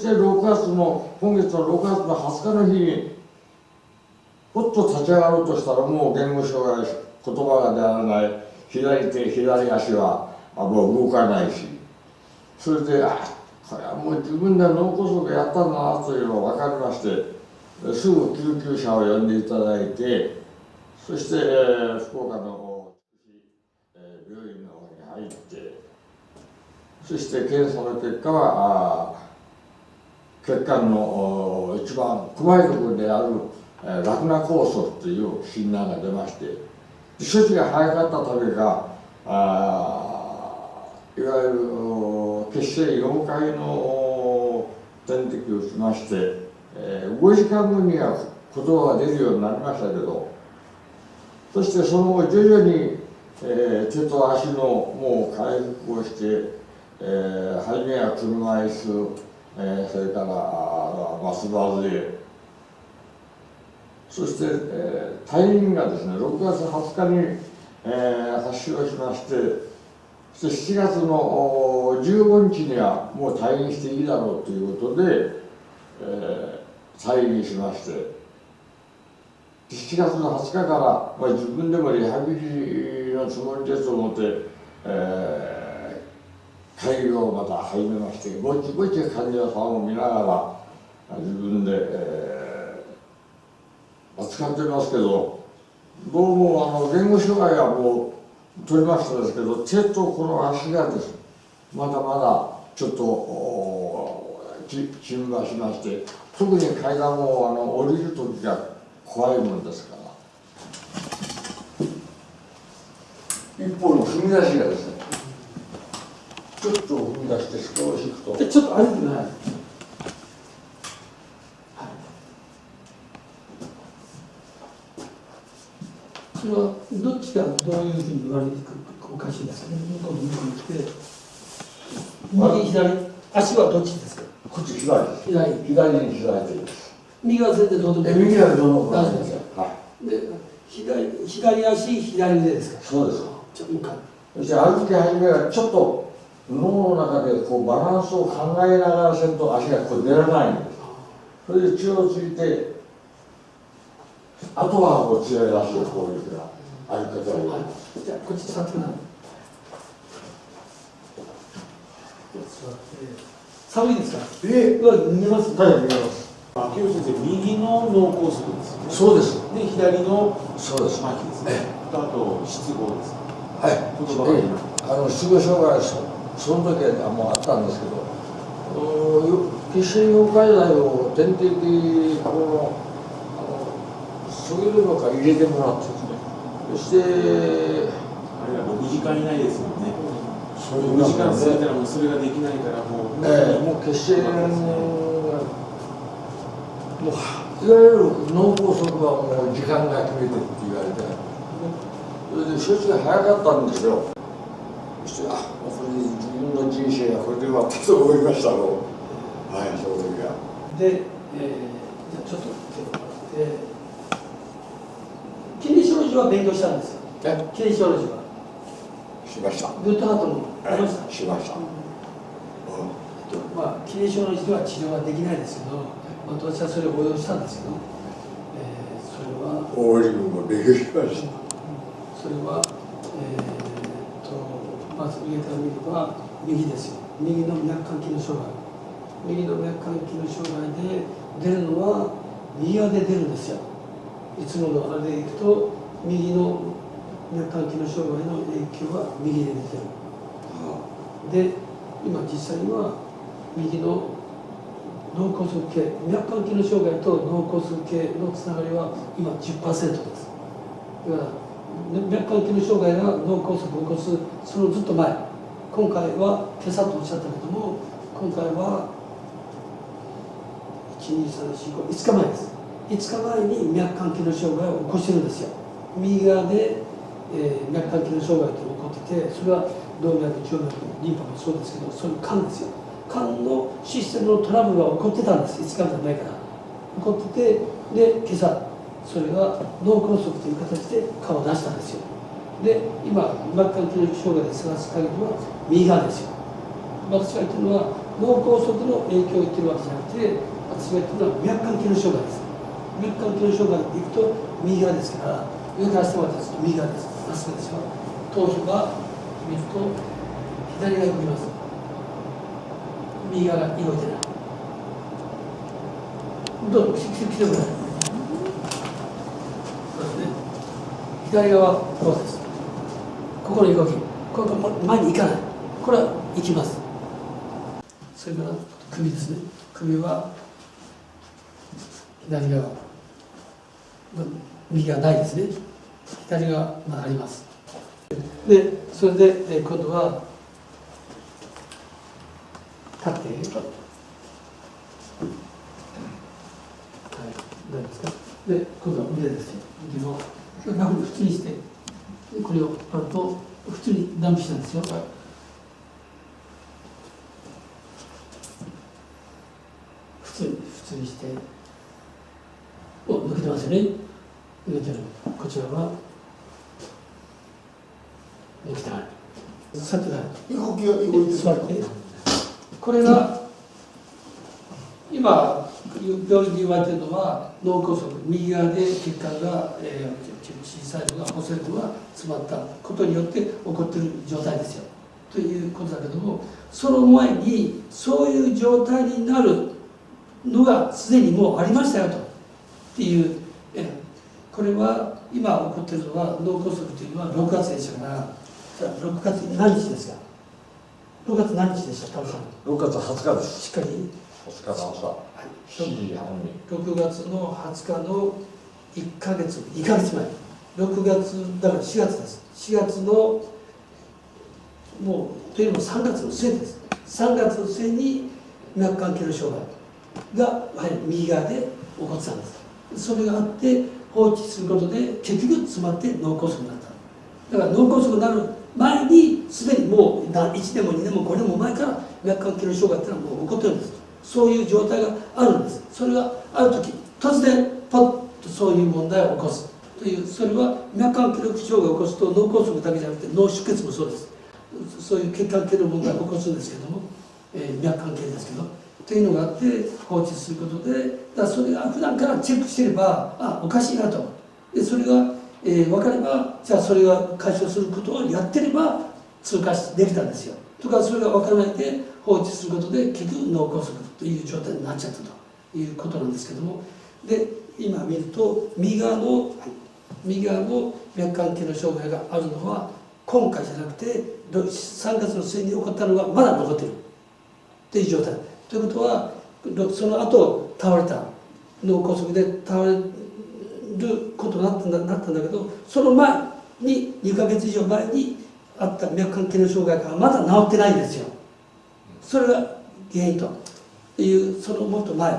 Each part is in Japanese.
で今月の6月の20日の日にほっと立ち上がろうとしたら、もう言語障害、言葉が出らない、左手左足はもう動かないし、それでこれはもう自分で脳梗塞やったんだなというのが分かりまして、すぐ救急車を呼んでいただいて、そして、福岡の病院の方に入って、そして検査の結果は血管の一番細いところであるラクナ酵素という診断が出まして、処置が早かったためかいわゆる血清4回の点滴をしまして、5時間後には言葉が出るようになりましたけど、そしてその後徐々に、手と足のもう回復をして、初めは車椅子、それからバスバスで、そして、退院がですね6月20日に、発症しまして、そして7月の15日にはもう退院していいだろうということで、退院しまして、7月の20日から、自分でもリハビリのつもりですと思って、会議をまた始めまして、ぼちぼち患者さんを見ながら自分で、扱ってますけど、どうも言語障害はもう取りましたですけど、手とこの足がですね、まだまだちょっと沈馬しまして、特に階段を降りる時が怖いもんですから、一方の踏み出しがですね、ちょっと踏み出して少し行くと、ちょっと歩いてください。それはどっちがどういうふうに言われておかしいですかね。向こうに来て、右左、足はどっちですか。こっち左です。左に左手です。右は全然どうでもいい。右はどの大丈夫ですよ。はい。で、左足、左腕ですか。そうです。ちょっと向かい。そして歩き始めはちょっと脳の中でこうバランスを考えながらせんと足がこう出らないんです。それで血をついて、あとはこう強い足をこういうふうな歩き方をやります。じゃあこっち座ってください。寒いですか。見えます。はい、見えます。秋吉先生、右の脳梗塞ですよね。そうです。で、左のそうです。麻痺ですね。あと失語です。はい。言葉が失語障害その時はもうあったんですけど、血清溶解剤を点滴そういうのから入れてもらってですね。そしてあれは6時間以内ですもんね。そういう6時間過ぎたらもうそれができないからもう。もう血清もういわゆる脳梗塞はもう時間が決めてって言われて、それで処置が早かったんですよ。そしてこれで自分の人生がこれで終わったと思いましたの。はい、その時は。で、じゃあちょっと手を洗って。キリショロジーは勉強したんですよ。キリショロジーは。しました。グッドハートもありました。しました。キリショロジーでは治療はできないですけど、私はそれを応用したんですけど、それは。大井君も勉強しました。それは、まず上から見れば右ですよ。右の脈管機能障害。右の脈管機能障害で出るのは右側で出るんですよ。いつものあれでいくと右の脈管機能障害の影響は右で出てる。で、今実際には右の脳梗塞系、脈管機能障害と脳梗塞系のつながりは今 10% です。だから脈管機能障害が脳梗塞を起こすそのずっと前、今回は今朝とおっしゃったけども、今回は1、2、3、4、5、5日前です。5日前に脈管機能障害を起こしてるんですよ。右側で、脈管機能障害というのが起こってて、それは動脈、静脈、リンパもそうですけど、そういう肝ですよ。肝のシステムのトラブルが起こってたんです。5日前から起こってて、で今朝それが脳梗塞という形で顔を出したんですよ。で今脈管機能障害で探す限りは右側ですよ。私が言ってるのは脳梗塞の影響を言ってるわけじゃなくて、私が言ってるのは脈管機能障害です。脈管機能障害でいくと右側ですから、上から下までですと右側です。まっすぐでしょ。頭皮が見ると左側に動きます。右側が動いてない。どうぞ、来てください。そうですね。左側はこうです。ここの動き。ここ前に行かない。これは行きます。それから首ですね。首は左側。右側ないですね。左側あります。で、それで今度は立って。何ですか。で、今度は腕ですよ。腕を楽に普通にして、これをやると普通にダンピしたんですよ。普通にして、抜けてますよね。抜けてる。こちらは抜けてない。座ってない。動きが動いてる。座って。これが今病院で言われているのは脳梗塞、右側で血管が、小さいのが細いのが詰まったことによって起こっている状態ですよということだけども、その前にそういう状態になるのがすでにもうありましたよとっていう、これは今起こっているのは脳梗塞というのは6月でしたから、じゃあ6月何日ですか。6月何日でしたか。6月20日です。しっかり20日の朝7時半に。6月の20日の1ヶ月前、6月だから4月です。4月のもうというのも3月の末です。3月の末に脈管機能障害が右側で起こってたんです。それがあって放置することで結局詰まって脳梗塞になった。だから脳梗塞になる前にすでにもう1年も2年も5年も前から脈管機能障害っていうのはもう起こってるんです。そういう状態があるんです。それがある時突然パッとそういう問題を起こすという、それは脈管機能不調が起こすと脳梗塞だけじゃなくて脳出血もそうです。そういう血管系の問題を起こすんですけども、脈管系ですけどというのがあって放置することで、だからそれが普段からチェックしてればおかしいなと。でそれが、分かればじゃあそれが解消することをやってれば通過できたんですよ。とかそれが分からないで放置することで結局脳梗塞という状態になっちゃったということなんですけども、で今見ると右側の脈管系の障害があるのは今回じゃなくて3月の末に起こったのがまだ残ってるという状態。ということはその後倒れた脳梗塞で倒れることになったんだけど、その前に2ヶ月以上前にあった脈管系の障害がまだ治ってないんですよ。それが原因という、そのもっと前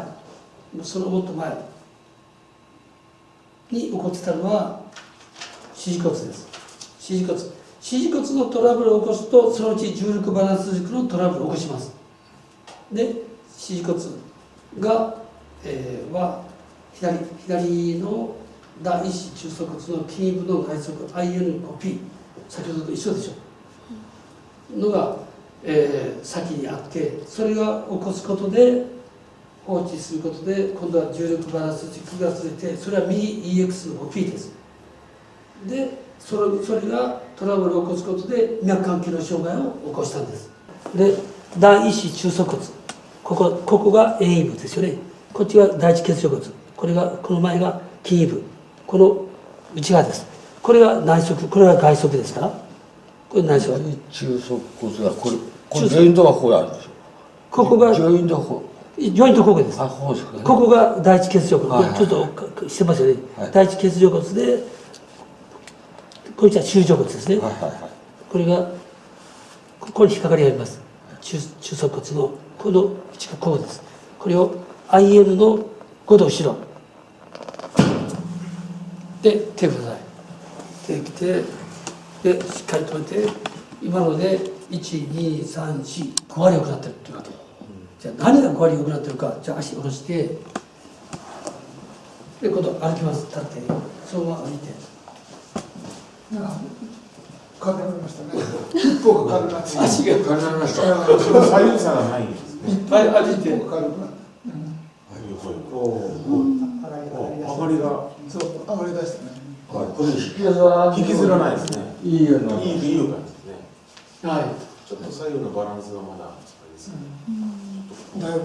に起こってたのは支持骨です。支持骨のトラブルを起こすとそのうち重力バランス軸のトラブルを起こします。で支持骨が、は左の第一子中足骨の筋部の内側 IN5P、 先ほどと一緒でしょのが、先にあって、それが起こすことで放置することで今度は重力バランス軸がずれて、それは右 EX の 5P です。でそれがトラブルを起こすことで脈管機能障害を起こしたんです。で第一子中足骨、ここが遠位部ですよね。こっちが第一欠場骨、この前が筋部、この内側です。これが内側、これが外側ですから、これ内側。中足骨がこれジョイントがここにあるでしょ。ここがジョイントこここです。こうですかね。ここが第一欠場骨、はいはい、ちょっとしてますよね。はい、第一欠場骨で、こっちは中上骨ですね。はいはいはい、これがここに引っかかりがあります。中足骨のこの内側、こうです。これを IN の5度後ろで手ください。手来て、でしっかり止めて、今ので1,2,3,4,5割良くなってるということ。じゃあ何が5割良くなってるか。じゃあ足下ろして、で今度歩きます。立ってそのまま歩いて。軽くなりましたね。一歩が軽くなって。足が軽くなりました。左右差がないんです。っぱい歩いてわかるか。上がりがそう上がりだしたね。これ引きずら引きずらないですね。いいよな。いい感じですね。はちょっと左右のバランスがまだあれですね。だいぶい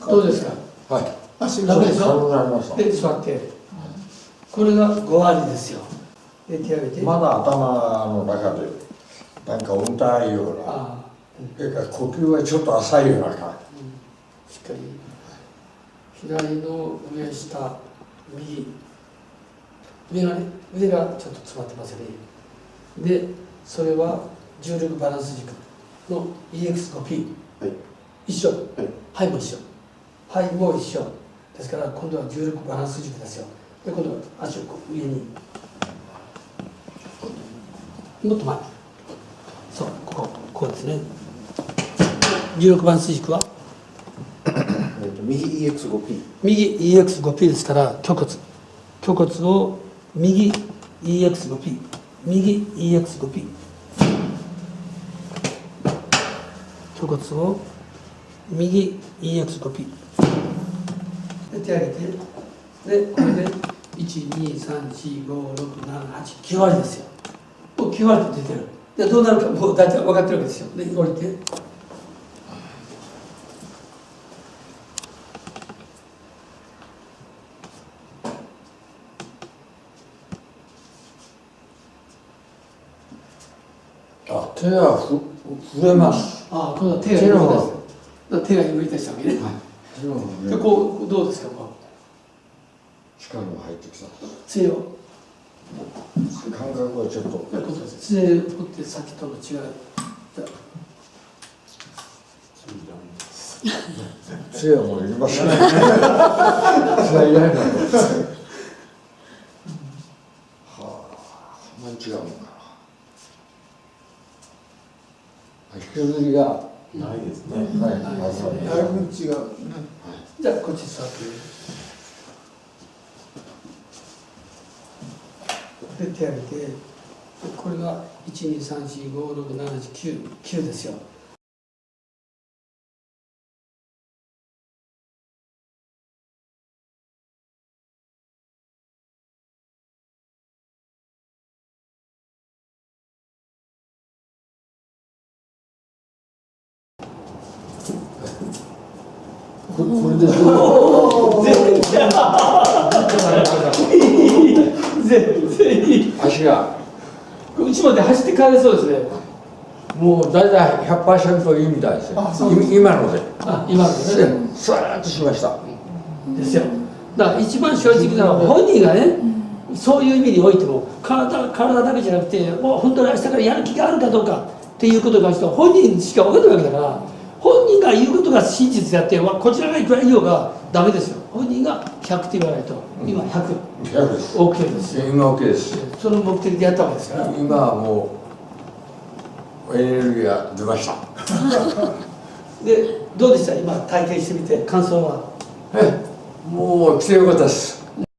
どうですかはい。足が楽でしょ軽くなりました。で座ってこれが5割ですよで手上げてまだ頭の中でなんか重たいような、あそれから呼吸はちょっと浅いような感しっかり左の上下右上がね腕がちょっと詰まってますよねでそれは重力バランス軸の EX5P、はい、一緒、はい、はいも一緒はいも一緒ですから今度は重力バランス軸ですよで今度は足をこう上にもっと前そうこうですね重力バランス軸は右 EX5P。右 EX5P ですから胸骨を右 EX5P 右 EX5P 胸骨を右 EX5P で手上げてでこれで123456789割ですよもう9割って出てるでどうなるかもう大体分かってるわけですよで降りてあ、手は震えます。ああ、今度は手が動いた手が動いたしたわけね。手の方がで、こうどうですか、力が入ってきた。杖を。感覚はちょっと。杖を持ってさっきとの違い。杖はもういりません。杖いらないなと。はあ、そんなに違うのかな。引きずりがないですね。はい、ないですねだいぶ違うね。じゃあ、こっち座って。で、手上げて、これが123456789ですよ。これで全然足がうちまで走って帰れそうですね。もう大体 100% いいみたいですよ。今ので。今のね。スワーッとしました。ですよ。だから一番正直なのは本人がね、そういう意味においても体だけじゃなくて、もう本当に明日からやる気があるかどうかっていうことに関しては本人しか分かんないわけだから、本人が言うことが真実であって、こちらがいくら言おうがダメですよ。本人が100って言わないと、今100。100です。 OK ですよ。今 OK です。その目的でやったわけですから。今はもうエネルギーが出ました。で、どうでした今体験してみて感想は。もう来てよかったです。